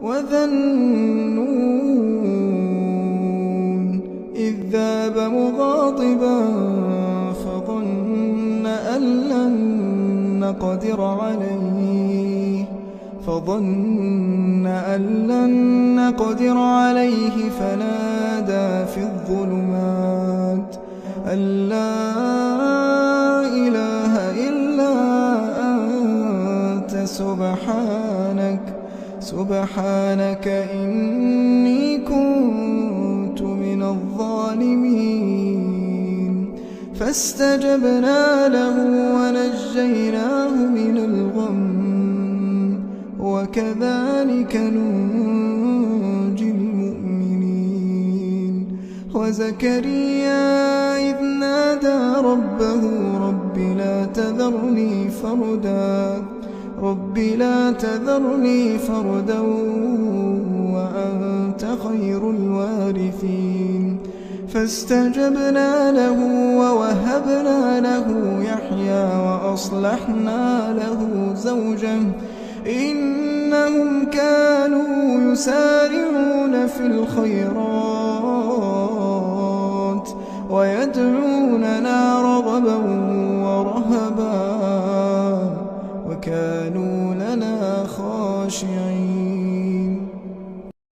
وذا النون إذ ذهب مغاضبا فظن أن لن نقدر عليه فنادى في الظلمات أن لا إله إلا أنت سبحانك إني كنت من الظالمين. فاستجبنا له ونجيناه من الغم وكذلك ننجي المؤمنين. وزكريا إذ نادى ربه رب لا تذرني فردا وأنت خير الوارثين. فاستجبنا له ووهبنا له يحيى وأصلحنا له زوجه إنهم كانوا يسارعون في الخيرات ويدعوننا رغبا ورهبا وكانوا